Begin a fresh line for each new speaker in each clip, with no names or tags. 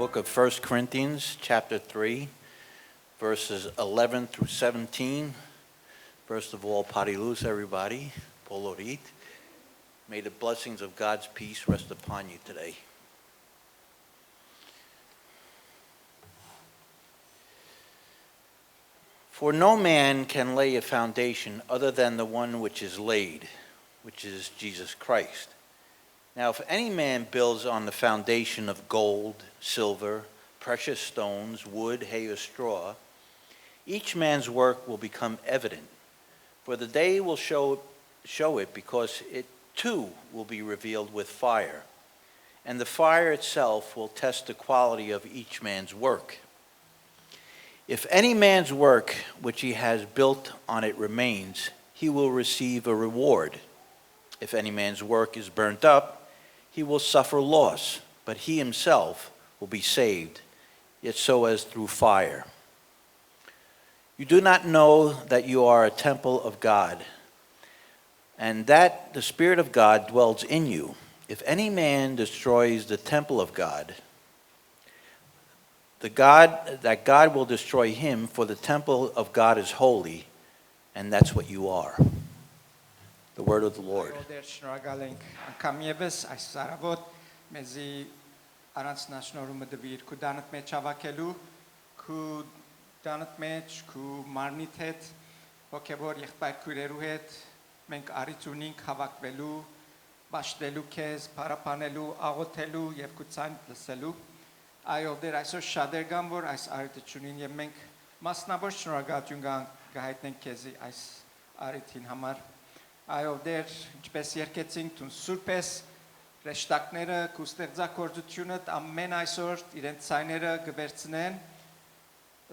book of 1 Corinthians, chapter 3, verses 11 through 17. First of all, Parilus, everybody. Polorit. May the blessings of God's peace rest upon you today. For no man can lay a foundation other than the one which is laid, which is Jesus Christ. Now, if any man builds on the foundation of gold, silver, precious stones, wood, hay, or straw, each man's work will become evident, for the day will show it, because it too will be revealed with fire, and the fire itself will test the quality of each man's work. If any man's work which he has built on it remains, he will receive a reward. If any man's work is burnt up, he will suffer loss, but he himself will be saved, yet so as through fire. You do not know that you are a temple of God, and that the Spirit of God dwells in you. If any man destroys the temple of God, God will destroy him, for the temple of God is holy, and that's what you are. The word of the Lord.
Այո, դեր այսօր շատեր կան, որ այս արիթությունին եւ մենք մասնավոր շնորհակալություն կհայտնենք քեզի այս արիթին համար։ Այո, դեր ինչպես երկեցինք դու սուրբ ես, ռեշտակները, քու ստեղծագործությունը ամեն այսօր իրենց ցայները կվերցնեն,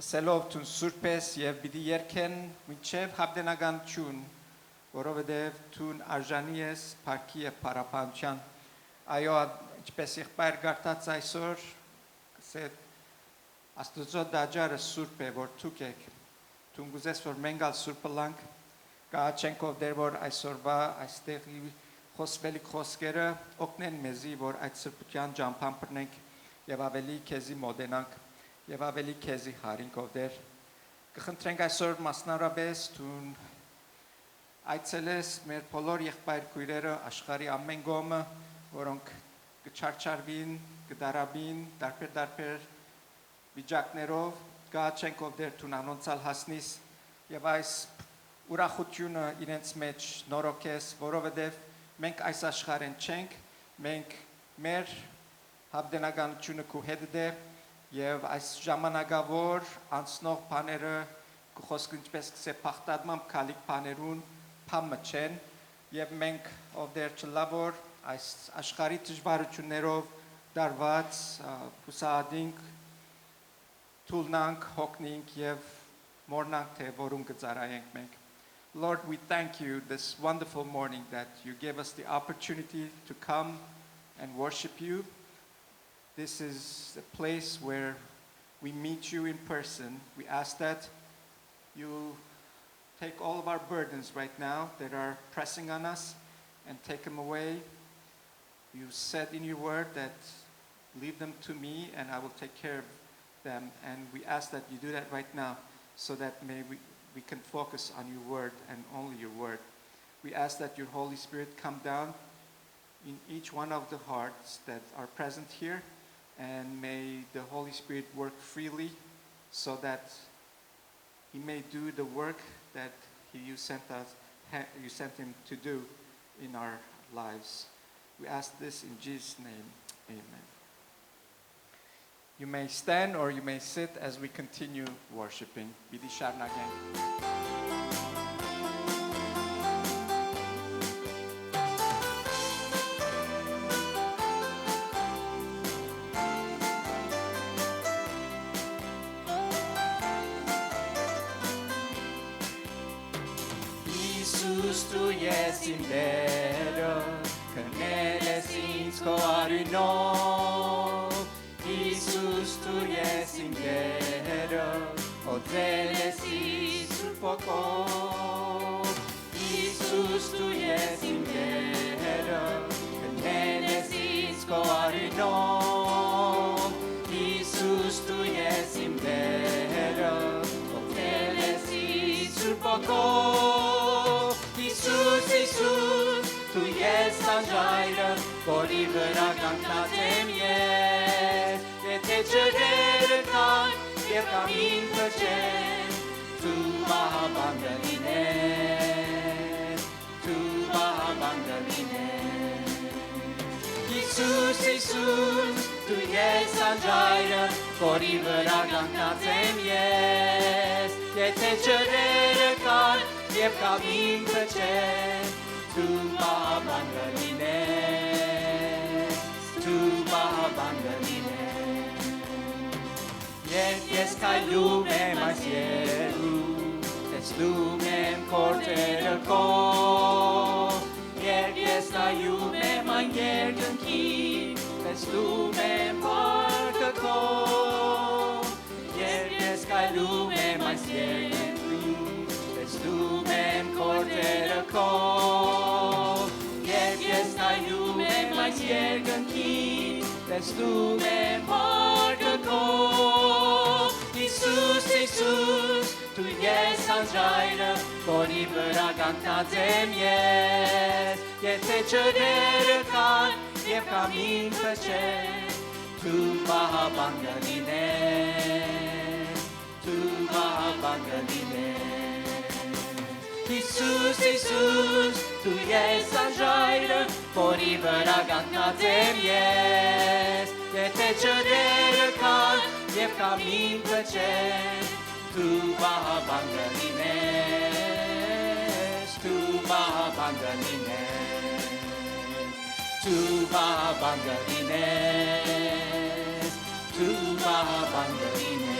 սելով դու սուրբ ես եւ պիտի երկեն մինչեւ հավդենականություն, որովհետեւ դու արժանի ես փառքի եւ փառապանության։ Այո, ինչպես եղբայր գարտած այսօր Said, Աստծո դաջարը սուրբ է, որ դուք եք, դու գուզես, որ մենք ալ սուրբը լանք, կաչենք ով դեր, որ այսօրվա այստեղի խոսվելիք խոսքերը օգնեն մեզի, որ այդ սրբության ճամփան բռնենք եւ ավելի քեզի մոտենանք եւ ավելի քեզի հարինք ով դեր։ Կխնդրենք այսօր մասնավորապես դու այցելես մեր բոլոր եղբայր քույրերը աշխարհի ամեն կողմը, որոնք կչարչարվին, կդարաբին, դարբեր վիճակներով, կաչենք ով դեր դու անոնցալ հասնիս եւ այս ուրախությունը իրենց մեջ նորոգես, որովհետեւ մենք այս աշխարհեն չենք, մենք մեր հավդենականությունը քու հետ է եւ այս ժամանակավոր անցնող բաները խոսք ինչպես կսե փախտadmամբ քալիք բաներուն փամը չեն եւ մենք ով դեր չլավոր այս աշխարհի դժվարություններով դարված հուսադինք թուլնանք հոգնինք եւ մորնանք թե որում կծարայենք մենք Lord, we thank you this wonderful morning that you gave us the opportunity to come and worship you. This is a place where we meet you in person. We ask that you take all of our burdens right now that are pressing on us and take them away. You said in your word that leave them to me and I will take care of them. And we ask that you do that right now so that we can focus on your word and only your word. We ask that your Holy Spirit come down in each one of the hearts that are present here, and may the Holy Spirit work freely so that he may do the work that you sent him to do in our lives. We ask this in Jesus' name. Amen. You may stand or you may sit as we continue worshiping. Bidi Sharnagen. Jesus tu yes in there, caneles in scoarino. Jesus tu yes in there, o zeles sul poco. Jesus tu yes in there, caneles in scoarino. quiero hoteles y su poco. Isus, Isus, tu ești sanjairă, polivăra cantatem yes. E te cerere can, e camin păcem, tu va abandonine, tu va abandonine. Isus, Isus, tu ești sanjairă, polivăra cantatem yes. E te cerere can, e camin păcem, tu va abandonine, tu va abandonine. Ies ca lume mai sieru, des lume corteră co. Ies ca lume mai ierg în chin, des lume parcă co. Ies ca lume mai sieru, des lume corteră co. Ies ca lume mai sierg în chin, des lume parcă co. Isus, Isus, tu ești sanjairă, polivăra cantatem yes. E te cerere can, e camin păcem, tu va abandonine, tu va abandonine. Isus, Isus, tu ești sanjairă, polivăra cantatem yes. E te cerere can, e camin păcem, tu va abandonine, tu va abandonine, tu va abandonine, tu va abandonine.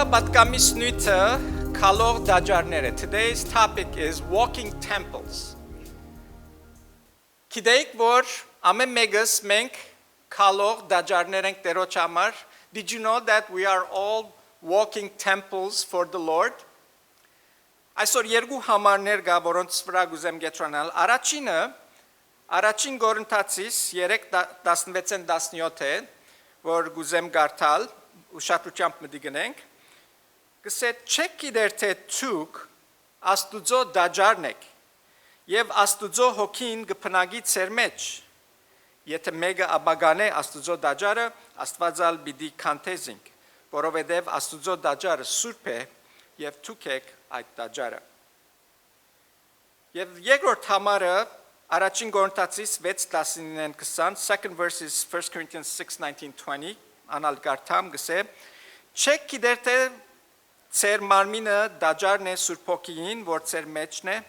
Այսօրվա պատկամիս նյութը քալող դաջարներ է. Today's topic is walking temples. Գիտեք, որ ամեն մեկս մենք քալող դաջարներ ենք Տերոջ համար. Did you know that we are all walking temples for the Lord? Այսօր երկու համարներ կա, որոնց վրա գուզեմ գետրոնալ. Առաջին Կորինթացիս 3:16-17 է, որ գուզեմ կարդալ, ուշադրությամբ մտի գնենք. Գսե չեք գիտեր թե ցուկ Աստուծո դաջարն եք եւ Աստուծո հոգին կփնագի ծեր մեջ. Եթե մեկը աբագանե Աստուծո դաջարը, Աստվածալ պիտի քանթեզինք, որովհետեւ Աստուծո դաջարը սուրբ է եւ դուք եք այդ դաջարը. Եվ երկրորդ համարը առաջին Կորինթացիս 6:19-20, second verse is 1 Corinthians 6:19-20, անալ կարդամ գսե չեք գիտեր թե ծեր մարմինը դաջարն է Սուրբ Հոգին, որ ծեր մեջն է,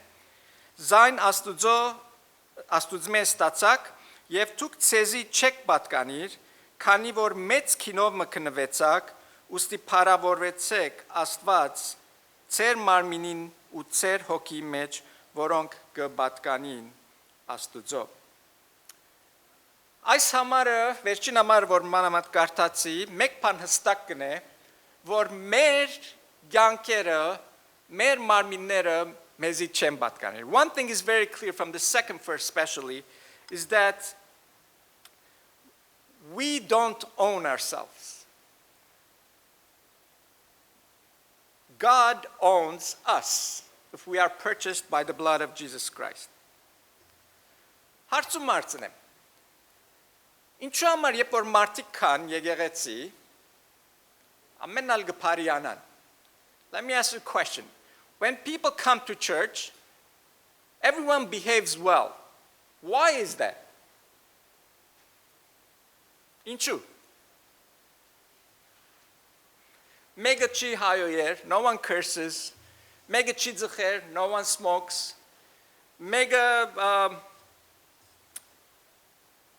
զայն Աստուծմե ստացակ, եւ դուք ցեզի չեք պատկանիր, քանի որ մեծ քինով մկնվեցաք, ուստի փարավորվեցեք Աստված ծեր մարմինին ու ծեր հոգի մեջ, որոնք կպատկանին Աստուծո. Այս համարը, վերջին համարը, որ մանավանդ կարդացի, մեկ բան հստակ կնե, որ մեր կյանքերը, մեր մարմինները մեզի չեն պատկանել. One thing is very clear from the second verse especially, is that we don't own ourselves. God owns us if we are purchased by the blood of Jesus Christ. Հարցում մարցն եմ. Ինչու համար երբ որ մարդիկ կան եկեղեցի, ամենալ գփարիանան. Let me ask you a question. When people come to church, everyone behaves well. Why is that? Ինչու? Mega chi hayoyer, no one curses. Mega chi dzcher, no one smokes. Mega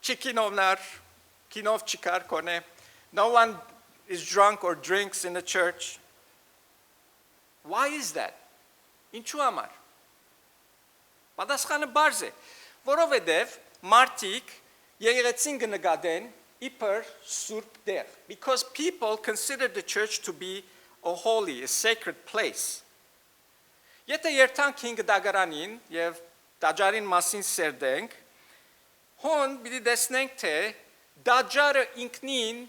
chikinovnar, kinov chikar kone. No one is drunk or drinks in the church. Why is that? Ինչու համար? Պատասխանը բարձ է, որովհետև մարդիկ եկեղեցին կնկատեն իբր սուրբ տեղ, because people consider the church to be a holy, a sacred place. Եթե երթանք 5 դագարանին եւ դաջարին մասին սերդենք, հոն պիտի տեսնենք թե դաջարը ինքնին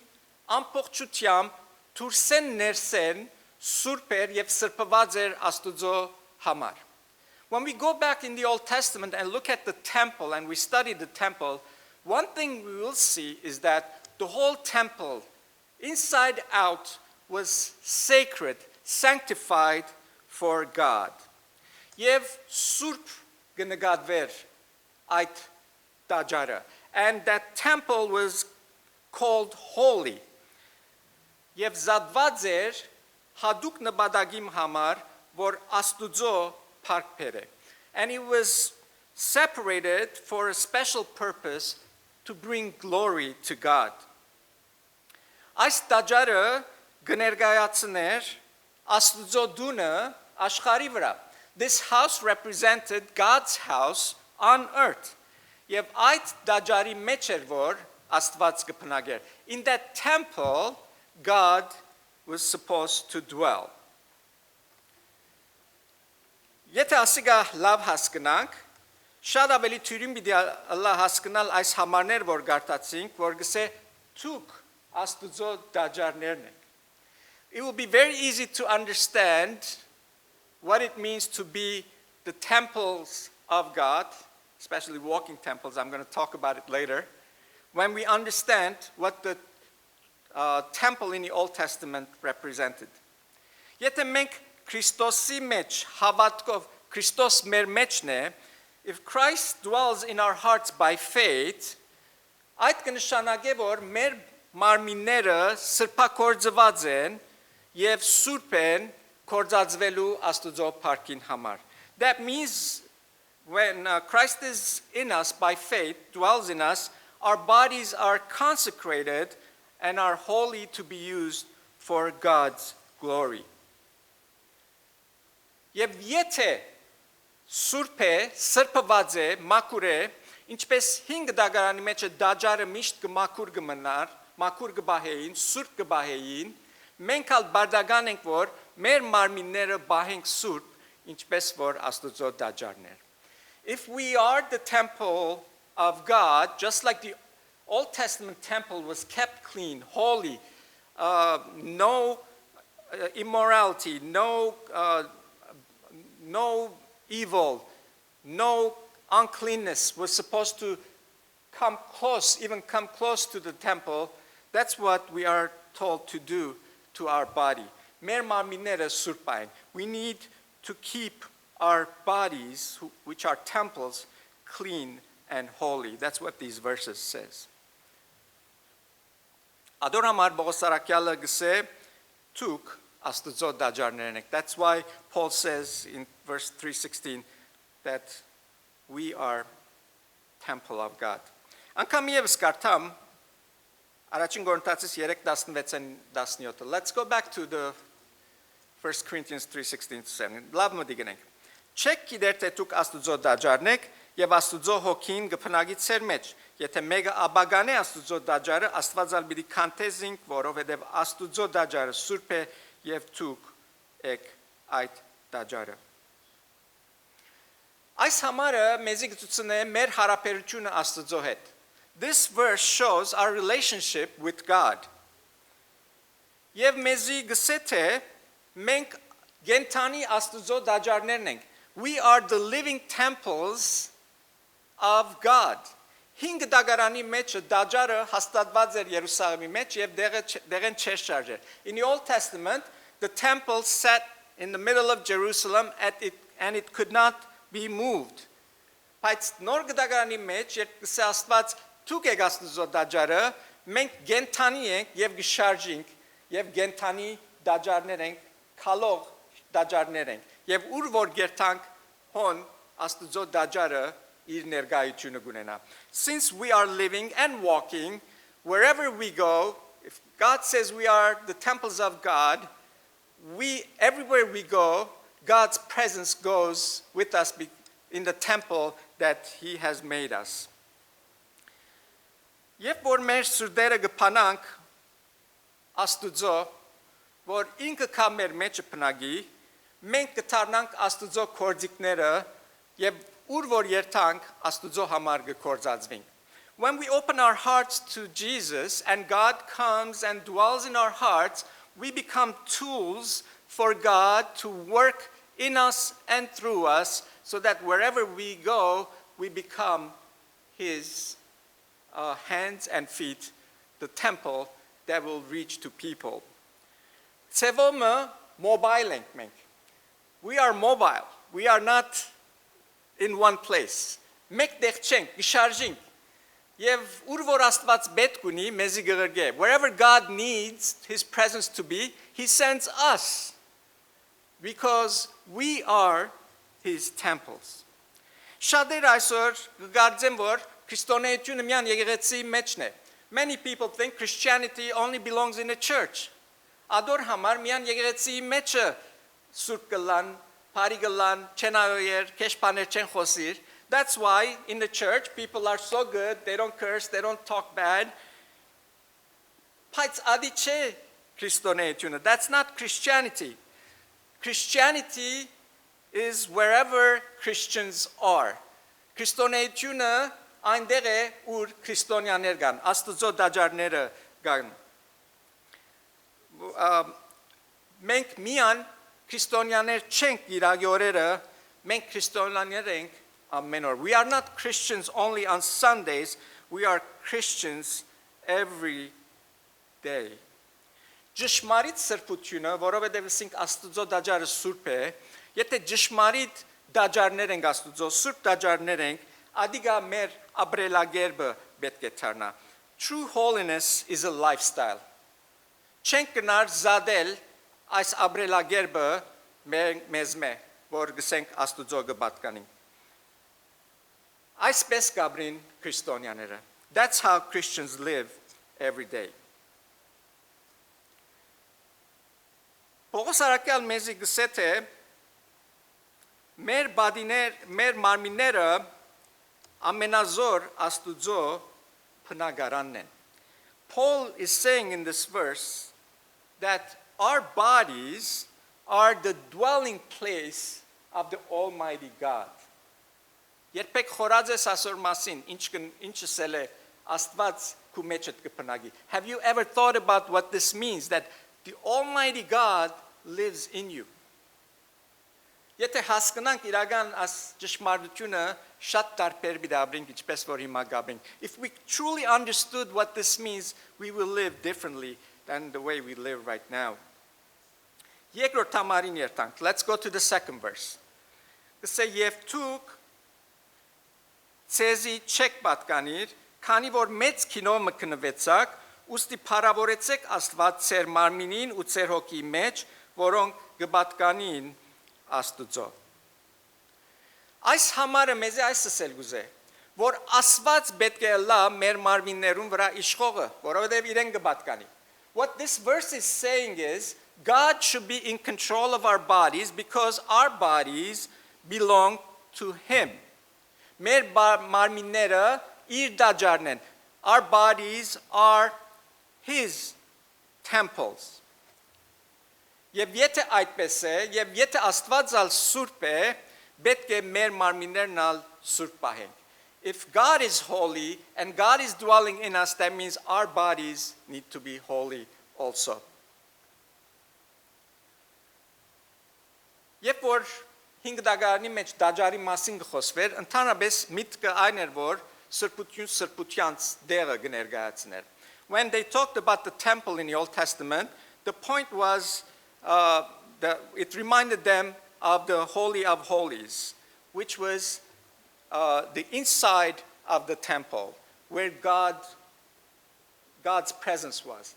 ամբողջությամբ դուրսեն ներսեն սուրբեր եւ սրբված էր Աստուծո համար. When we go back in the Old Testament and look at the temple and we study the temple, one thing we will see is that the whole temple, inside out, was sacred, sanctified for God. Եվ սուրբ կնկատվեր այդ դաջարը. And that temple was called holy. Եվ զատված էր Haduk nabadagim hamar vor Astուծո parkpere. And it was separated for a special purpose to bring glory to God. Այս դաջարը գներգայացներ Աստուծո դունը աշխարհի վրա. This house represented God's house on earth. Եվ այդ դաջարի մեջ էր որ Աստված կփնագեր. In that temple, God was supposed to dwell. Եթե ասիգա լավ հասկնանք, շատ ավելի թյուրին պիտի Allah հասկնալ այս համարներ, որ գարտացինք, որ գսե թուք Աստուծո դաջարներն եք. It will be very easy to understand what it means to be the temples of God, especially walking temples. I'm going to talk about it later. When we understand what the temple in the Old Testament represented. Եթե մենք Քրիստոսի մեջ հավատքով Քրիստոս մեր մեջն է, if Christ dwells in our hearts by faith, այդ կնշանակե որ մեր մարմինները սրբակորձված են եւ սուրբ են կորձածվելու Աստուծո փառքին համար. That means when Christ is in us by faith, dwells in us, our bodies are consecrated and are holy to be used for God's glory. Եվ եթե սուրբ է, սրբված է, մաքուր է, ինչպես 5 դագարանի մեջ դաջարը միշտ կմաքուր կմնար, մաքուր կբահեին, սուրբ կբահեին, մենք ալ բարդական ենք, որ մեր մարմինները բահենք սուրբ, ինչպես որ Աստծո դաջարներ։ If we are the temple of God, just like the Old Testament temple was kept clean, holy, no immorality, no evil, no uncleanness was supposed to come close to the temple. That's what we are told to do to our body. We need to keep our bodies, which are temples, clean and holy. That's what these verses says. Adorhamar Bogosarakyala gse took Աստծո դաջարներն եք. That's why Paul says in verse 3:16 that we are temple of God. Անկամ եւս կարդամ Առաջին Կորինթացիս 3:16-17. Let's go back to the 1 Corinthians 3:16-17. Լավ մտիգնենք. Չեք գիտեր թե դուք Աստծո դաջարն եք եւ Աստծո հոգին կփնագի ցեր մեջ. Եթե մեկը աբագան է Աստծո դաջարը, Աստվածալ պիտի քանթեզինք, որովհետեւ Աստծո դաջարը սուրբ է եւ դուք եք այդ դաջարը։ Այս համարը մեզի գծուցն է մեր հարաբերությունը Աստծո հետ. This verse shows our relationship with God. Եվ մեզի գսե թե մենք գենթանի Աստծո դաջարներն ենք. We are the living temples of God. 5 դագարանի մեջ դաջարը հաստատված էր Երուսաղեմի մեջ եւ դեղեն չէր շարժեր. In the Old Testament, the temple sat in the middle of Jerusalem and it could not be moved. Բայց նոր դագարանի մեջ երբ կսե Աստված դուք եք Աստծո դաջարը, մենք գենթանի ենք եւ գշարժինք եւ գենթանի դաջարներ ենք, քալող դաջարներ ենք եւ ուր որ գերտանք հոն Աստծո դաջարը իր ներկայությունը գունենա. Since we are living and walking wherever we go, if God says we are the temples of God, everywhere we go, God's presence goes with us in the temple that He has made us. Երբ որ մեր սուրդերը գփանանք Աստուծո, որ ինքը կա մեր մեջը փնագի, մենք կդառնանք Աստուծո կորձիկները եւ ուր որ երթանք Աստուծո համար կկործածվենք. When we open our hearts to Jesus and God comes and dwells in our hearts, we become tools for God to work in us and through us so that wherever we go, we become His hands and feet, the temple that will reach to people. Tsevome mobile մենք. We are mobile. We are not in one place. Մեկ տեղ չենք, գշարժինք. Եվ ուր որ Աստված պետք ունի, մեզի գղրգե. Wherever God needs His presence to be, He sends us. Because we are His temples. Շատեր այսօր գգարձեն, որ քրիստոնեությունը միան եկեղեցի մեջն է. Many people think Christianity only belongs in the church. Ador համար միան եկեղեցի մեջը սուրբ կլան, բարի կլան, չենայեր, քեշփաներ չեն խոսիր. That's why in the church people are so good, they don't curse, they don't talk bad. Բայց ադի չէ քրիստոնեությունը. That's not Christianity. Christianity is wherever Christians are. Քրիստոնեությունը այնտեղ է, ուր քրիստոնյաներ կան, Աստծո դաջարները կան. Մենք միան քրիստոնյաներ չենք իրագի օրերը, մենք քրիստոնյաներ ենք ամեն օր. We are not Christians only on Sundays, we are Christians every day. Ճշմարիտ սրբությունը, որովհետև ասենք Աստծո դաջարը սուրբ է, եթե ճշմարիտ դաջարներ ենք Աստծո, սուրբ դաջարներ ենք, ադիգա մեր ապրելակերպը պետք է դառնա. True holiness is a lifestyle. Չենք գնար զադել այս ապրելակերպը մեզ մե, որ գսենք Աստծո գպատկանին. Այսպես կաբրին քրիստոնյաները. That's how Christians live every day.
Պողոս արաքյալ մեզի գսե թե մեր մարմինները ամենազոր Աստուծո բնակարանն են. Paul is saying in this verse that our bodies are the dwelling place of the Almighty God. Երբեք խորած ես ասոր մասին, ինչս էլ է Աստված քու մեջդ կփնագի. Have you ever thought about what this means, that the Almighty God lives in you? Եթե հասկանանք իրական աս ճշմարտությունը շատ տարբեր բիդաբրինք ինչպես որ հիմա գաբենք. If we truly understood what this means, we will live differently than the way we live right now. Երկրորդ համարին երթանք. Let's go to the second verse. Կսե եւ դուք ցեզի չեք պատկանիր, քանի որ մեծ քինո մկնվեցաք, ուստի փառավորեցեք Աստված ծեր մարմինին ու ծեր հոգի մեջ, որոնք կպատկանին Աստուծո։ Այս համարը մեզ այսս էլ գուզե, որ Աստված պետք է լա մեր մարմիններուն վրա իշխողը, որովհետև իրեն կպատկանի։ What this verse is saying is God should be in control of our bodies because our bodies belong to him. Մեր մարմինները իր դաջարն են. Our bodies are his temples. Եվ եթե այդպես է, եւ եթե Աստված ալ սուրբ է, պետք է մեր մարմիններն ալ սուրբ պահենք. If God is holy and God is dwelling in us, that means our bodies need to be holy also. Երբ որ 5 դագարանի մեջ դաջարի մասին գխոսվեր, ընդհանրապես միտքը այն էր, որ սրբությանց դեղը կներկայացներ. When they talked about the temple in the Old Testament, the point was it reminded them of the Holy of Holies, which was the inside of the temple, where God's presence was.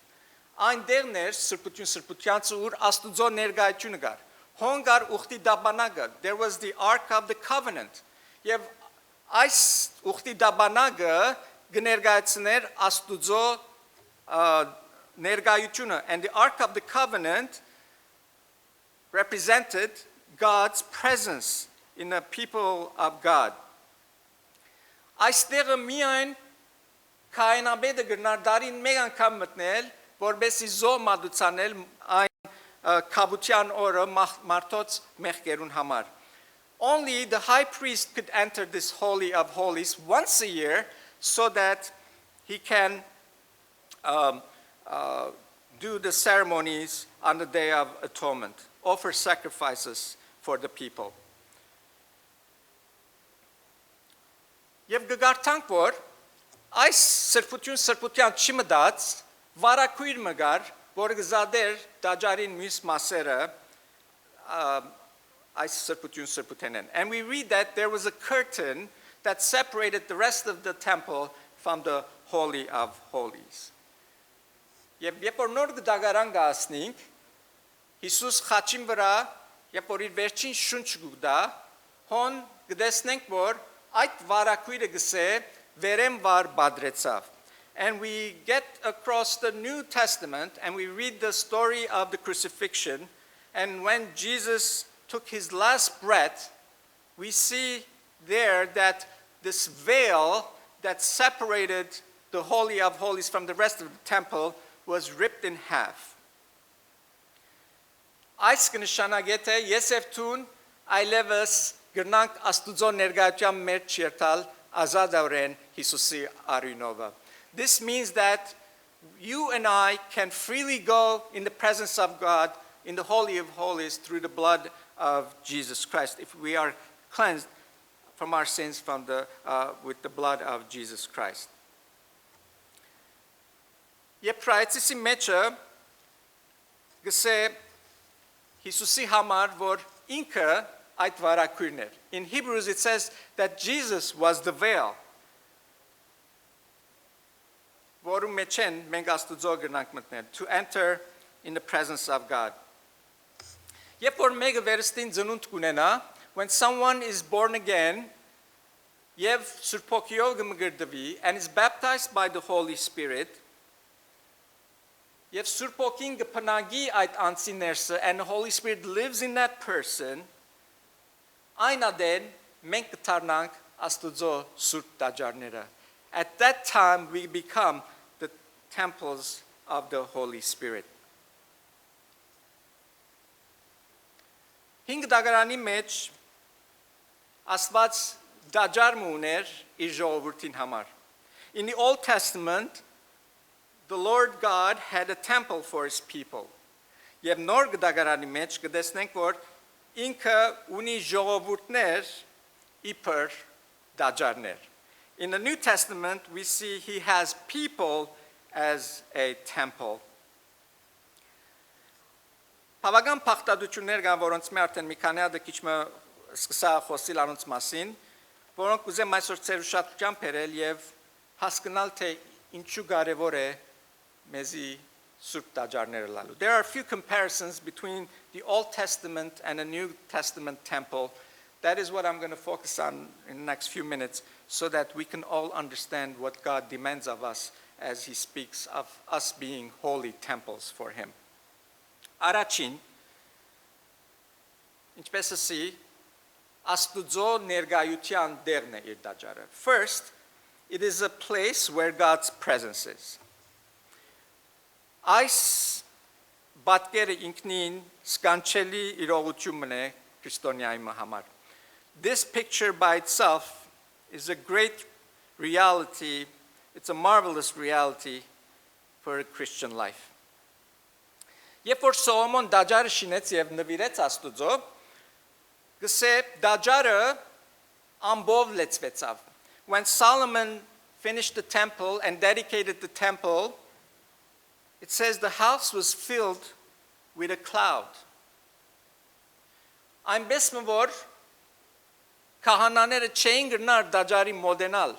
Այնտեղն էր սրբությանց ուր Աստուծո ներկայությունը կար. Hongar ukhti dabanaga. There was the Ark of the Covenant. Եվ այս ուխտի դաբանագը գներկայացներ Աստուծո ներկայությունը, and the Ark of the Covenant represented God's presence in the people of God. Այստեղը միայն քահանաբեդը գնար դարին մեկ անգամ մտնել, որբեսի զոհ մատուցանել այն Kabutyan oră martoți mehkerun hamar. Only the high priest could enter this Holy of Holies once a year so that he can do the ceremonies on the Day of Atonement, offer sacrifices for the people. Եվ գգարտանք, որ այս սրբության չմդած վարակույր մգար, որ գզադեր դաջարին մյուս մասերը այս սրբութենեն. And we read that there was a curtain that separated the rest of the temple from the Holy of Holies. Եվ երբ որ նոր դագարան գասնինք, Հիսուս խաչին վրա, երբ որ իր վերջին շունչ գուդա, հոն գտեսնենք, որ այդ վարակույրը գսե վերեմ վար բադրեցավ. And we get across the New Testament and we read the story of the crucifixion. And when Jesus took his last breath, we see there that this veil that separated the Holy of Holies from the rest of the temple was ripped in half. Այս կնշանակե թե Եսև տուն այլևս գրնանք Աստուծո ներկայության մեջ երթալ ազատորեն Հիսուսի արյունովը. This means that you and I can freely go in the presence of God in the Holy of Holies through the blood of Jesus Christ, if we are cleansed from our sins with the blood of Jesus Christ. Եփրայեցիսի մեջը գսե Հիսուսի համար, որ ինքը այդ վարակույրն էր. In Hebrews it says that Jesus was the veil. Որում մեջ են մենք Աստուծո գնանք մտնել, to enter in the presence of God. Երբ որ մեկը վերստին ծնունդ կունենա, when someone is born again, եւ Սուրբ Հոգիով կմգրդվի and is baptized by the Holy Spirit, Եվ Սուրբ Օքին կփնագի այդ անձի ներսը, and the Holy Spirit lives in that person, այն ադեն մենք կդառնանք Աստուծո Սուրբ տաճարները. At that time we become the temples of the Holy Spirit. Հինգ դագարանի մեջ Աստված դաճար ուներ իր ժողովրդին համար. In the Old Testament, the Lord God had a temple for his people. Եվ նոր դագարանի մեջ կտեսնենք, որ ինքը ունի ժողովուրդներ իբր դաճարներ. In the New Testament, we see he has people as a temple. Բավական փախտadություններ կան, որոնց մի արդեն մի քանի հատ քիչ մը սկսա խոսել առանց մասին, որոնք ուզեմ այսօր ծեր շատ ճամփերել եւ հասկանալ թե ինչու կարեւոր է մեզի Սուրբ տաճարները լալու. There are a few comparisons between the Old Testament and the New Testament temple. That is what I'm going to focus on in the next few minutes so that we can all understand what God demands of us as he speaks of us being holy temples for him. Առաջին, ինչպես ասի, Աստուծո ներկայության դերն է իր տաճարը. First, it is a place where God's presence is. Այս բատկերը ինքնին սկանչելի իրողություն է քրիստոնյայի համար. This picture by itself is a great reality. It's a marvelous reality for a Christian life. Երբ որ Սողոմոն դաճարը շինեց եւ նվիրեց Աստուծո, գսե դաճարը ամբով լեցվեցավ. When Solomon finished the temple and dedicated the temple, it says the house was filled with a cloud. Այնպես որ քահանաները չէին գնար դաճարի մոդենալ.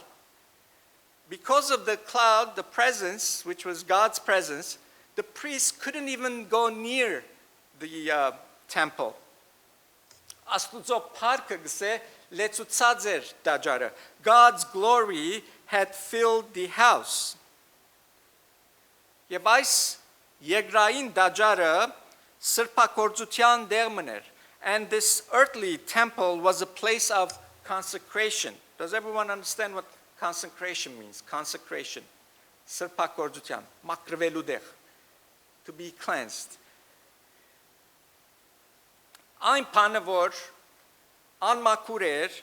Because of the cloud, the presence, which was God's presence, the priests couldn't even go near the temple. Աստուծո փառքը գսե լեցուցած էր դաճարը. God's glory had filled the house. Եվ այս երկրային դաճարը սրբակորձության դերմն էր. And this earthly temple was a place of consecration. Does everyone understand what consecration means? Consecration. Սրբակորձության, մաքրվելու դեր. To be cleansed. Այն բանը որ անմաքուր էր,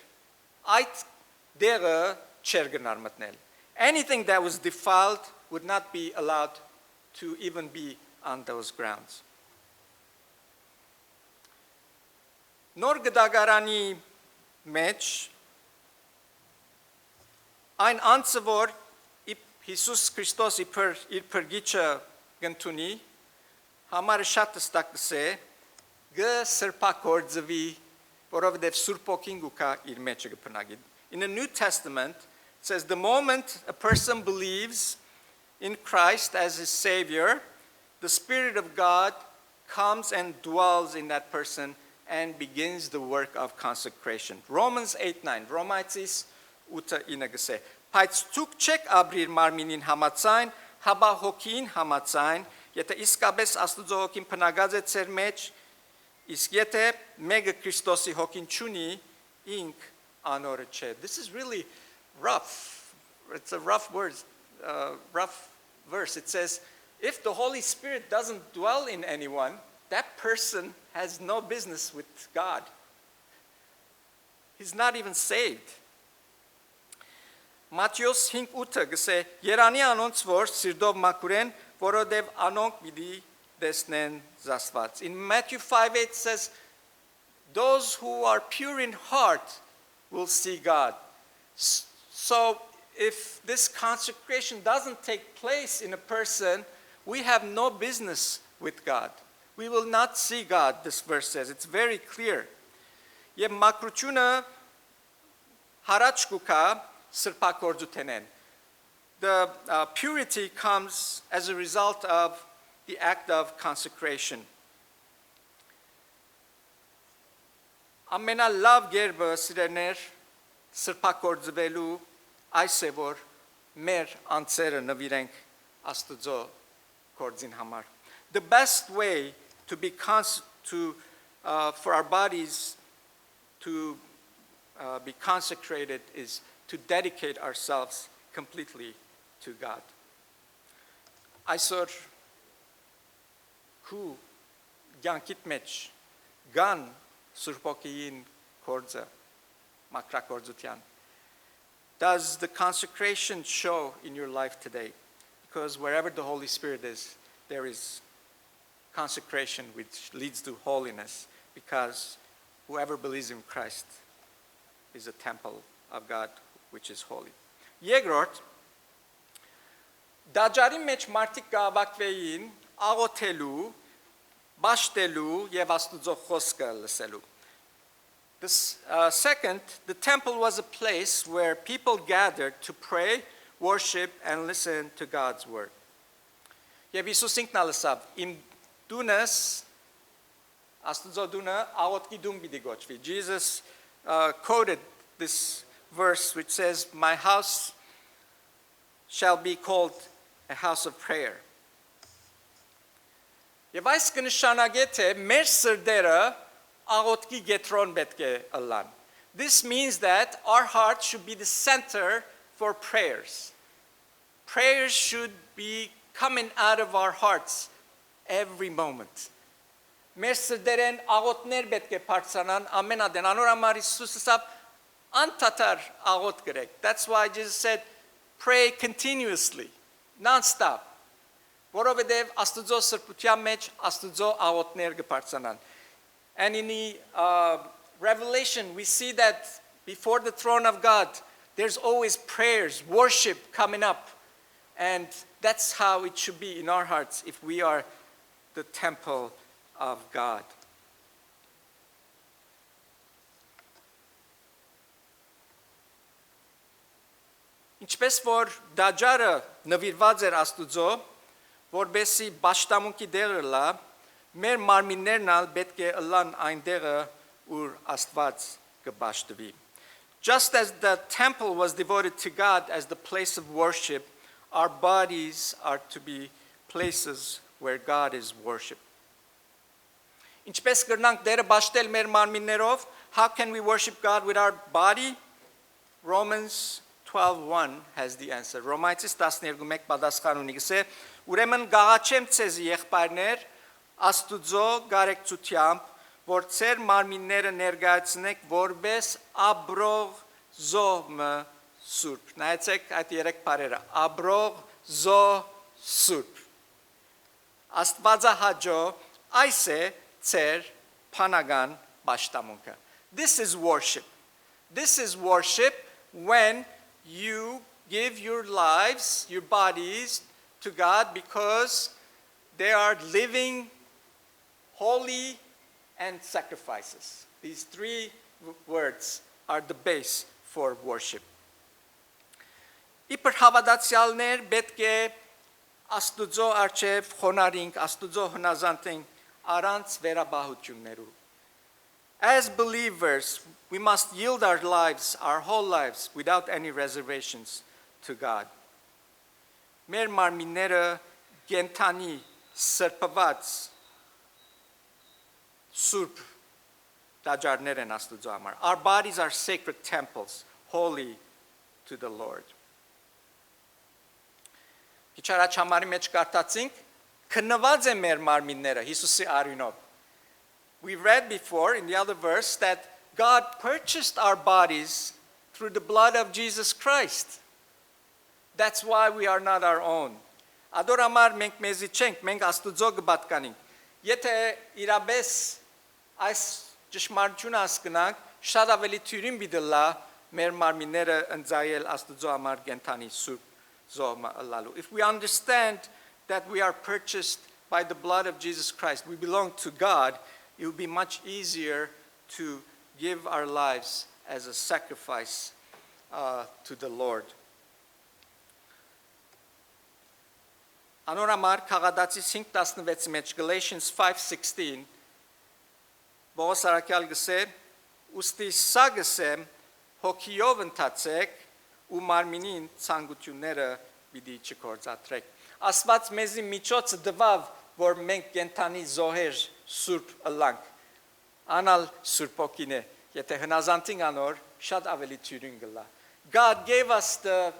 այդ դերը չէր գնար մտնել. Anything that was defiled would not be allowed to even be on those grounds. Նոր գդագարանի մեջ այն անձը որ Հիսուս Քրիստոս իր փրկիչը գտնունի համարը շատ հստակ է սրբակորձվի որովհետև Սուրբ Օքին գուկա իր մեջը կփնագի. In the New Testament it says the moment a person believes in Christ as his Savior, the Spirit of God comes and dwells in that person and begins the work of consecration. Romans 8:9. Romaitis 8:9 գսե. Բայց ցուկ չեք ապրիր մարմինին համացայն, հաբա հոգին համացայն, եթե իսկապես Աստուծո հոգին փնագած է ծեր մեջ, իսկ եթե մեկը Քրիստոսի հոգին չունի, ինք անորը չէ. This is really rough. It's a rough verse. It says, if the Holy Spirit doesn't dwell in anyone, that person has no business with God. He's not even saved. Մատթեոս 5:8 գսե Երանի անոնց որ սիրտով մաքուրեն, որովհետև անոնք պիտի տեսնեն Աստված. In Matthew 5:8 says those who are pure in heart will see God. So if this consecration doesn't take place in a person, we have no business with God. We will not see God, this verse says. It's very clear. Եվ մաքրությունը հարաճ կուքա սրբակորձութենեն. The purity comes as a result of the act of consecration. Ամենալավ գերբը սիրեներ սրբակորձվելու այս է որ մեր անձերը նվիրենք Աստուծո կորձին համար։ The best way to be for our bodies to be consecrated is to dedicate ourselves completely to God. Այսօր քու յանքիդ մեջ գան Սուրբ Օքեին կորձը մակրակորձության. Does the consecration show in your life today? Because wherever the Holy Spirit is, there is consecration which leads to holiness, because whoever believes in Christ is a temple of God which is holy. Երկրորդ, դաջարի մեջ մարդիկ կհավաքվեին աղոթելու, բաշտելու եւ Աստուծո խոսքը լսելու. Second, the temple was a place where people gathered to pray, worship, and listen to God's word. Եվ Հիսուս ինքն ալսավ, իմ դունս, Աստուծո դունը աղոթքի դուն պիտի գոչվի. Jesus quoted this verse which says, my house shall be called a house of prayer. Եվ այս կնշանակե թե մեր սրտերը աղոթքի գետրոն պետք է ըլլան. This means that our heart should be the center for prayers. Prayers should be coming out of our hearts every moment. Մեր սրտերեն աղոթներ պետք է բարձրանան ամենադեն. Անորամար Հիսուսը ասավ անտատար աղոթ գրեք. That's why Jesus said pray continuously, non-stop. Որովհետև Աստուծո սրբության մեջ Աստուծո աղոթներ կբարձրանան. And in the Revelation, we see that before the throne of God, there's always prayers, worship coming up. And that's how it should be in our hearts if we are the temple of God. Ինչպես որ դաջարը նվիրված էր Աստուծո, որբեսի բաշտամունքի դեղը լա, մեր մարմիններն ալ պետք է ըլլան այնտեղը, ուր Աստված կբաշտվի. Just as the temple was devoted to God as the place of worship, our bodies are to be places where God is worshipped. Ինչպես կրնանք դերը բաշտել մեր մարմիններով, how can we worship God with our body? Romans 12:1 has the answer. Ռոմայացիս 12:1 պատասխան ունի, գսե, ուրեմն գաղաչեմ ցեզ եղբայրներ, Աստուծո գարեկցությամբ, որ ծեր մարմինները ներկայացնեք որպես աբրող զոհը սուրբ. Նայեցեք այդ երեք բառերը. Աբրող զոհ սուրբ. Աստվածահաճո այս է ծեր փանական պաշտամունքը. This is worship. This is worship when you give your lives, your bodies to God because they are living holy and sacrifices. These three words are the base for worship. Իբր հավատացյալներ պետք է Աստուծո արչև խոնարհենք, Աստուծո հնազանդենք առանց վերաբահություններու. As believers, we must yield our lives, our whole lives, without any reservations to God. Մեր մարմինները գենթանի սրբված Surp դաջարներ են Աստուծո համար. Our bodies are sacred temples, holy to the Lord. Քիչ առաջ համարի մեջ կարդացինք, քննված է մեր մարմինները Հիսուսի արյունով. We read before in the other verse that God purchased our bodies through the blood of Jesus Christ. That's why we are not our own. Ադորամար մենք մեզի չենք, մենք Աստուծո կպատկանենք. Եթե իրապես այս ճշմարտությունը հասկանանք, շատ ավելի թյուրին պիտի լա մեր մարմինները ընծայել Աստուծո համար կենթանի սուրբ զոհը ըլլալու. If we understand that we are purchased by the blood of Jesus Christ, we belong to God, it will be much easier to give our lives as a sacrifice to the Lord. Անորամար Քաղատացիս 5:16 մեջ Galatians 5:16 Բողոս Արաքյալ գսե ուստի սա գսեմ հոգիով ընթացեք ու մարմինին ցանկությունները պիտի չկործատրեք. Աստված մեզի միջոցը տվավ, որ մենք կենթանի զոհեր սուրբ ըլլանք։ Անալ սուրբ ոգին է, եթե հնազանդին անոր շատ ավելի թյուրին գլա։ God gave us the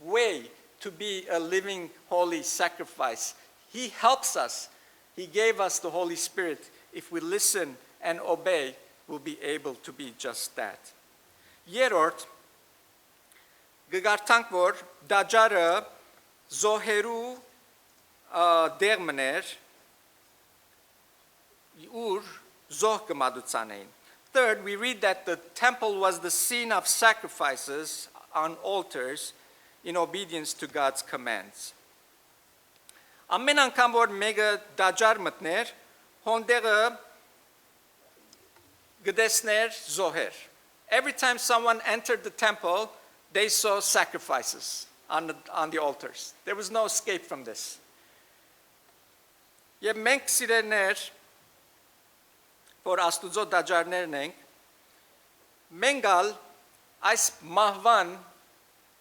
way to be a living holy sacrifice. He helps us. He gave us the Holy Spirit. If we listen and obey, we'll be able to be just that. Երորդ, գգարտանք, որ դաջարը զոհերու դեղ մներ, ուր զոհ կմադուցան էին. Third, we read that the temple was the scene of sacrifices on altars in obedience to God's commands. Ամեն անգամ որ մեկը դաջար մտներ, հոնդեղը գտեսներ զոհեր. Every time someone entered the temple, they saw sacrifices on the altars. There was no escape from this. Եվ մենք սիրելիներ, որ Աստուծո դաջարներն ենք, մենք ալ այս մահվան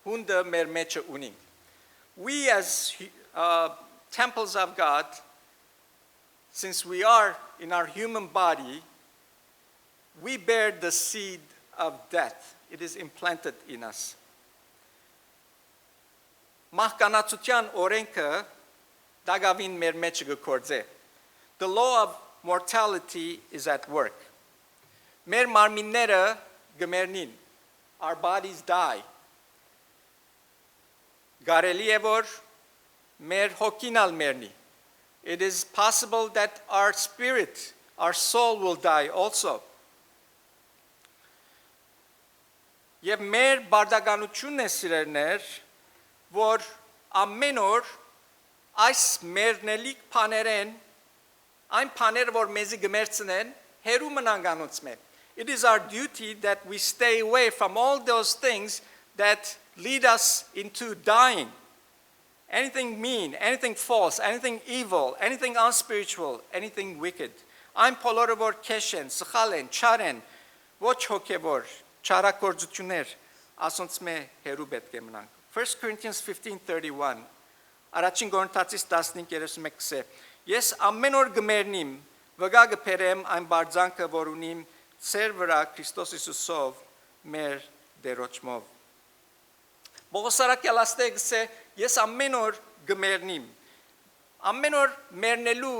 հունդը մեր մեջը ունենք. We as temples of God, since we are in our human body, we bear the seed of death. It is implanted in us. Մահկանացության օրենքը դագավին մեր մեջը գործե. The law of mortality is at work. Մեր մարմինները գմերնին. Our bodies die. Կարելի է որ մեր հոգինալ մերնի. It is possible that our spirit, our soul will die also. Եվ մեր բարդականությունն է սիրելիներ, որ ամեն օր այս մերնելիք բաներեն այն բաները, որ մեզի գմերցնեն, հերու մնան գանոց մեր. It is our duty that we stay away from all those things that lead us into dying. Anything mean, anything false, anything evil, anything unspiritual, anything wicked. Այն բոլորը որ քեշեն, սխալ են, չար են, ոչ հոգևոր, չարակորձություններ, ասոնց մե հերու պետք է մնանք. 1 Corinthians 15:31 Առաջին Կորինթացիս 15:31 Ես ամեն օր գմերնիմ, վգա գբերեմ այն բարձանքը, որ ունիմ ծեր վրա Քրիստոս Հիսուսով մեր դերոճմով։ Պողոս արաքյալ աստեղ գսե, ես ամեն օր գմերնիմ, ամեն օր մերնելու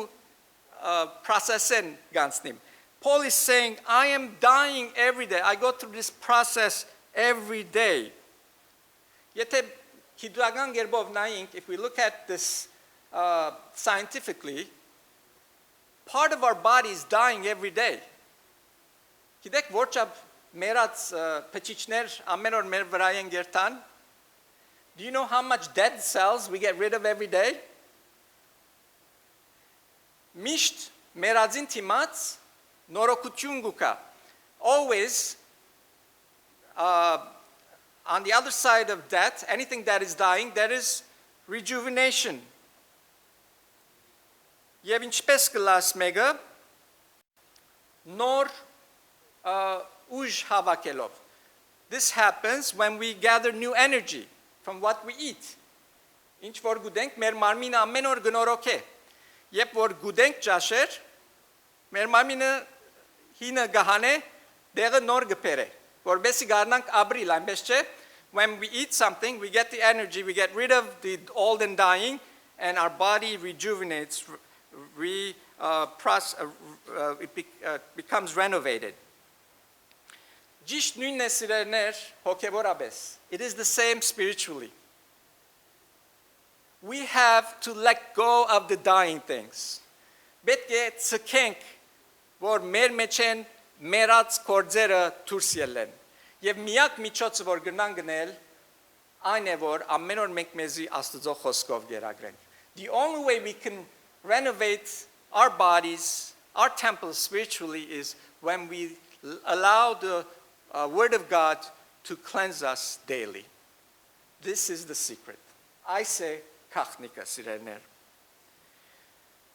process-ն գանցնիմ. Paul is saying, I am dying every day. I go through this process every day. Եթե Kidragan Gerbov Naink, if we look at this scientifically, part of our body is dying every day. Gidek vorchab merats pechichner amenor mer vrayen gertan. Do you know how much dead cells we get rid of every day? Misht meradzin timats norokutun guka. Always on the other side of death, anything that is dying, there is rejuvenation. Եվ ինչպես կլաս մեկը նոր ուժ հավաքելով. This happens when we gather new energy from what we eat. Ինչ որ գուտենք, մեր մարմինը ամեն օր գնորոք է. Երբ որ գուտենք ճաշեր, մեր մարմինը հինը գահանե, դեղը նոր գպերը. Որբեսի գարնանք ապրիլ, այնպես չէ. When we eat something, we get the energy, we get rid of the old and dying, and our body rejuvenates, becomes renovated. It is the same spiritually. We have to let go of the dying things. Betke tskenk vor mer mechen merats korzera tursiyellen. Եվ միակ միջոցը որ գնան գնել այն է որ ամեն օր մենք մեզի Աստծո խոսքով գերագրենք. The only way we can renovate our bodies, our temples spiritually is when we allow the Word of God to cleanse us daily. This is the secret. I say, kachnika sirener.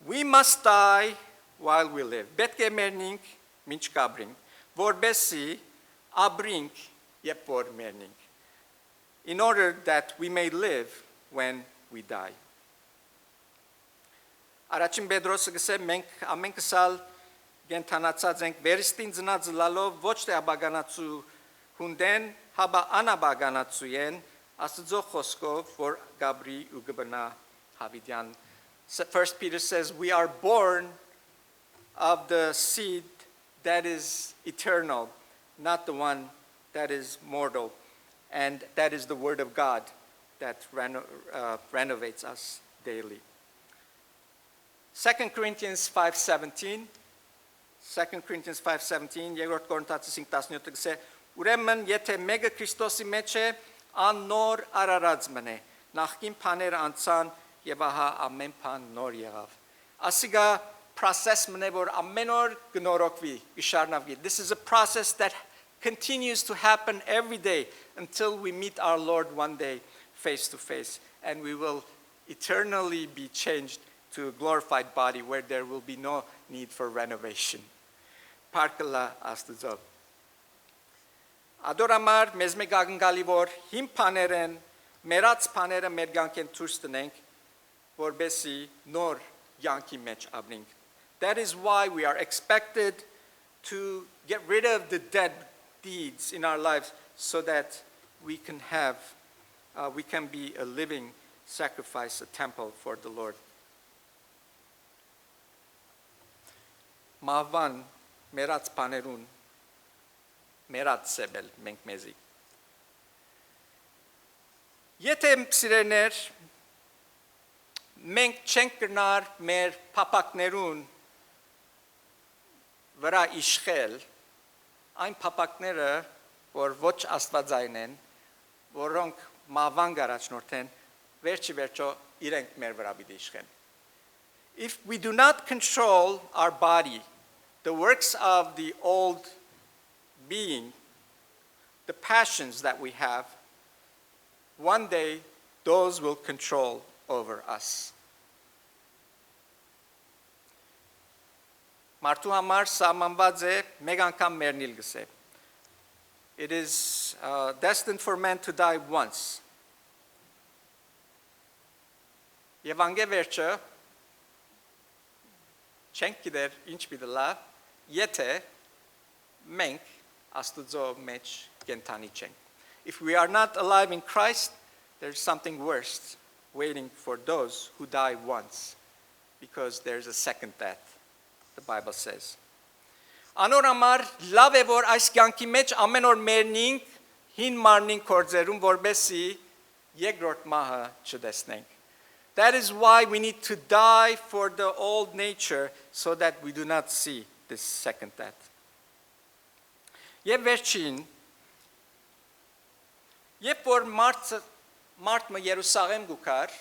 We must die while we live. Betke merning minch kabring. Vorbesi abrink yepor merning. In order that we may live when we die. Առաջին Պետրոսը գսե մենք ամենքսալ գենթանացած ենք վերստին ծնածլալով ոչ թե աբագանացու հունդեն, հաբա անաբագանացուեն Աստծո խոսքով որ Գաբրի ու գբնա Հավիդյան. First Peter says we are born of the seed that is eternal, not the one that is mortal, and that is the word of God that renovates us daily. 2 Corinthians 5:17 երկրորդ Կորինթացիս 5:17-ը գսե ուրեմն եթե մեկը Քրիստոսի մեջ է աննոր արարած մնե նախքին բաները անցան եւ ահա ամեն բան նոր եղավ ասիգա process մնե որ ամեն օր գնորոքվի գշարնավի. This is a process that continues to happen every day until we meet our Lord one day face to face and we will eternally be changed to a glorified body where there will be no need for renovation. Parkala Աստծո. Ադորամար մեզ մեկ ակնկալի որ հիմ բաներեն մերած բաները մեր կյանքեն դուրս տնենք որբեսի նոր կյանքի մեջ ապրենք. That is why we are expected to get rid of the dead deeds in our lives so that we can be a living sacrifice, a temple for the Lord. Mavan merat panerun merat sebel մենք մեզի. Եթե սիրեներ մենք չենք կրնար մեր փապակներուն վրա իշխել այն փապակները որ ոչ աստվածային են որոնք մավան գարաչնորթեն վերջի վերջո իրենք մեր վրա պիտի իշխեն. If we do not control our body, the works of the old being, the passions that we have, one day those will control over us. Մարդու համար սահմանված է մեկ անգամ մեռնել գսե. It is destined for man to die once. Եվ անգևերջը չենք գիտեր ինչ պիտի լավ, եթե մենք Աստուծո մեջ կենթանի չենք. If we are not alive in Christ, there's something worse waiting for those who die once, because there's a second death, the Bible says. Անորամար լավ է որ այս կյանքի մեջ ամեն օր մեռնենք հին մարմնին կործերում որբեսի երկրորդ մահը չտեսնենք. That is why we need to die for the old nature so that we do not see this second death. Եվ վերջին երբ որ մարդը Երուսաղեմ գուքար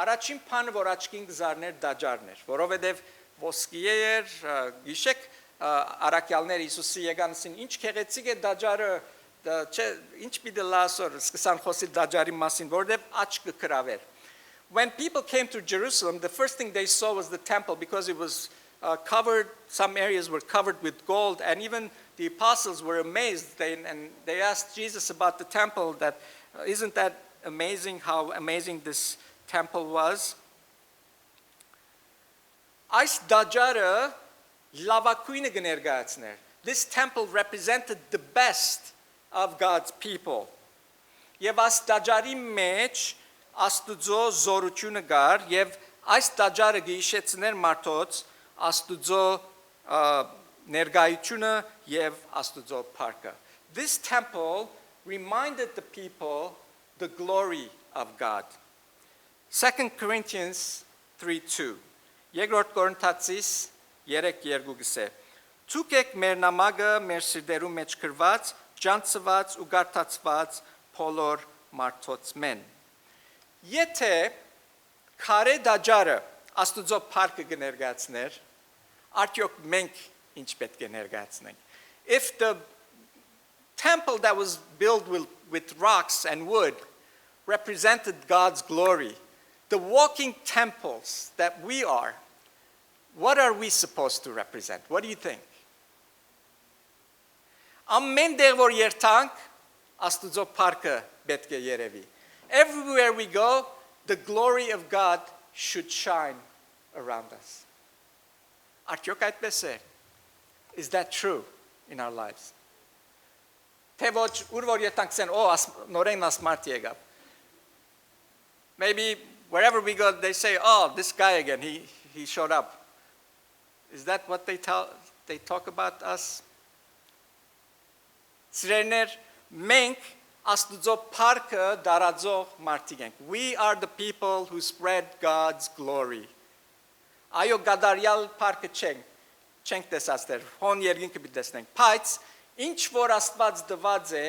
առաջին բանը որ աչքին գզարներ դաջարներ որովհետև ոսկի էր գիշեք արաքյալներ Հիսուսի եկանցին ինչ քեղեցիկ է դաջարը չէ ինչ պիտի լասոր սկսան խոսել դաջարի մասին որովհետև աչքը կրավեր. When people came to Jerusalem, the first thing they saw was the temple because it was covered, some areas were covered with gold, and even the apostles were amazed. They asked Jesus about the temple, that isn't that amazing how amazing this temple was? Այս դաջարը լավակույնը կներկայացներ. This temple represented the best of God's people. Եվ այս դաջարի մեջ Աստուծո զորությունը գար եւ այս դաջարը գիշեցներ մարդոց Աստուծո ներկայությունը եւ Աստուծո փառքը. This temple reminded the people the glory of God. 2 Corinthians 3:2 Երկրորդ Կորինթացիս 3:2 գսե. Ցուկ եք մեր նամակը մեր սիրտերում մեջ գրված, ջանցված ու գարտացված բոլոր մարդոց մեն. Եթե քարե դաջարը Աստուծո փառքը կներկայացներ, արդյոք մենք ինչ պետք է ներկայացնենք? If the temple that was built with rocks and wood represented God's glory, the walking temples that we are, what are we supposed to represent? What do you think? Ամեն դեղ որ երթանք, Աստուծո փառքը պետք է երևի. Everywhere we go, the glory of God should shine around us. Արդյոք այդպես է? Is that true in our lives? Թե ոչ ուր որ երթանքսեն, նորեն ասմարտ եկավ. Maybe wherever we go, they say, oh, this guy again, he showed up. Is that what they talk about us? Սիրելիներ, մենք Աստուծո փառքը դարածող մարդիկ ենք. We are the people who spread God's glory. Այո, գադարյալ փառքը չենք տեսած դեռ, հոն երկինքը պիտի տեսնենք, բայց ինչ որ Աստված դված է,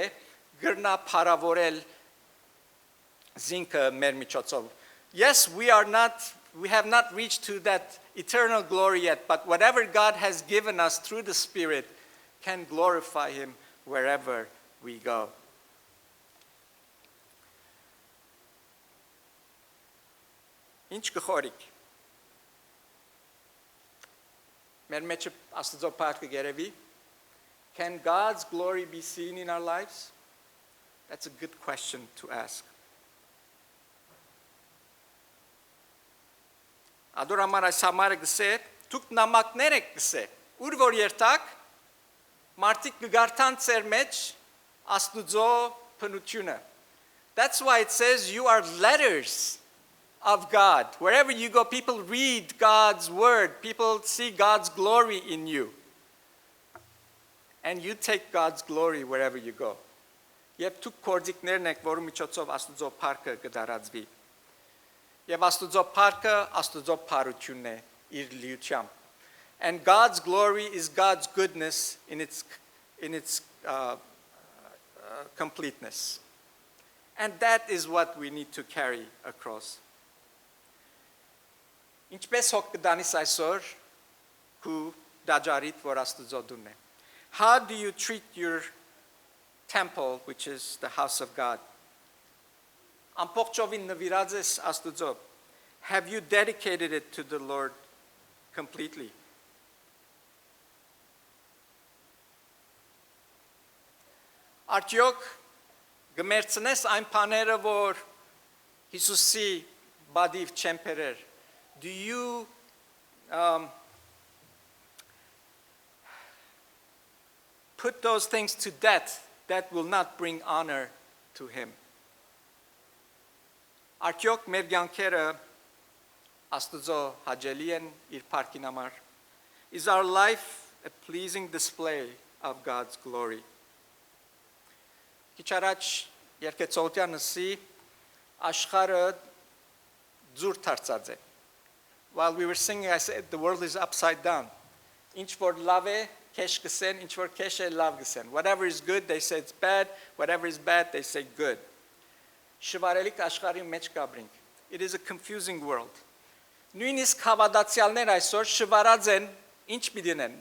գրնա փառավորել զինքը մեր միջոցով. Yes, we have not reached to that eternal glory yet, but whatever God has given us through the Spirit can glorify Him wherever we go. Ինչ կխորիկ։ Մեր մեջ Աստծո փառքը գերեվի։ Can God's glory be seen in our lives? That's a good question to ask. Ադորամար այս համարը գսե, դուք նամակներ եք գսե, ուր որ երթակ, մարդիկ կգարթան ծեր մեջ Աստուծո փնությունը. That's why it says you are letters of God. Wherever you go, people read God's word. People see God's glory in you. And you take God's glory wherever you go. Եվ դուք կորձիկներն եք, որի միջոցով Աստուծո փառքը կդարածվի. Եվ Աստուծո փառքը Աստուծո փառությունն է իր լիությամբ. And God's glory is God's goodness in its completeness. And that is what we need to carry across. Ինչպես հոգ կդանիս այսօր քու դաջարիտ որ Աստուծո դուն է. How do you treat your temple, which is the house of God? Ամբողջովին նվիրած ես Աստուծո. Have you dedicated it to the Lord completely? Արդյոք գմերցնես այն բաները, որ Հիսուսի բադիվ չեմպերեր. Do you put those things to death that will not bring honor to Him? Արդյոք մեր կյանքերը Աստուծո հաճելի են իր փառքին համար? Is our life a pleasing display of God's glory? Քիչ առաջ երկեցողությանսի աշխարհը ձուր դարձած է. While we were singing, I said the world is upside down. Ինչ որ լավ է, քեշ գսեն, ինչ որ քեշ է, լավ գսեն. Whatever is good, they say it's bad. Whatever is bad, they say good. Շվարելիք աշխարհի մեջ կաբրինք. It is a confusing world. Նույնիսկ հավատացյալներ այսօր շվարած են, ինչ պիտի անեն.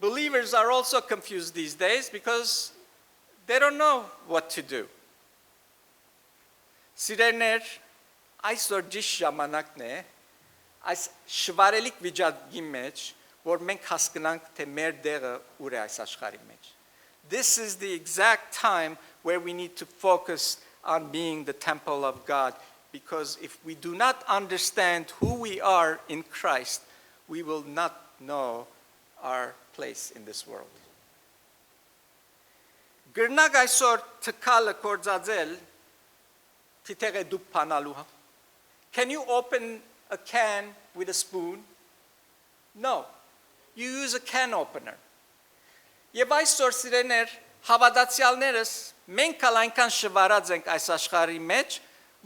Believers are also confused these days because they don't know what to do. Սիրելիներ, այսօր ճիշտ ժամանակն է, այս շվարելիք վիճակի մեջ, որ մենք հասկանանք, թե մեր դերը ուր է այս աշխարհի մեջ. This is the exact time where we need to focus on being the temple of God, because if we do not understand who we are in Christ, we will not know our place in this world. Գրնակ այսօր թքալը կործածել, թիթեղե դուպ փանալու. Can you open a can with a spoon? No. You use a can opener. Եվ այսօր սիրեներ, հավատացյալներս մենք այնքան շվարած ենք այս աշխարհի մեջ,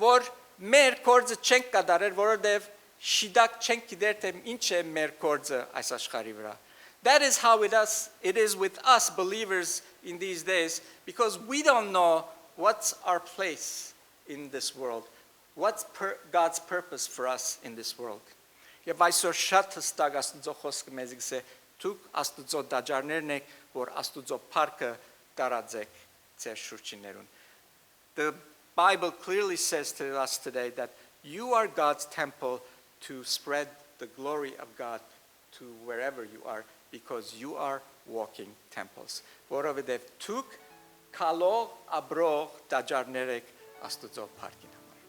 որ մեր կորձը չենք կատարել, որովհետև շիդակ չենք գիտեր, թե ինչ է մեր կորձը այս աշխարհի վրա. That is how it is with us believers in these days, because we don't know what's our place in this world. What's God's purpose for us in this world? Եվ այսօր շատ հստակ Աստուծո խոսքը մեզ գսե, դուք Աստուծո դաջարներն եք, որ Աստուծո փառքը տարածեք ձեր շուրջիներուն. The Bible clearly says to us today that you are God's temple to spread the glory of God to wherever you are, because you are walking temples. Որովհետև դուք քալող աբրող դաջարներ եք Աստուծո փառքին համար.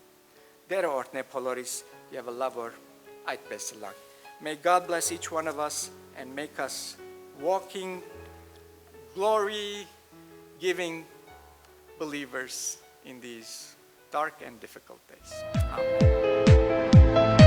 Դերը օրհնե բոլորիս եւ լավ որ այդպես լանք։ May God bless each one of us and make us walking, glory giving believers in these dark and difficult days. Amen.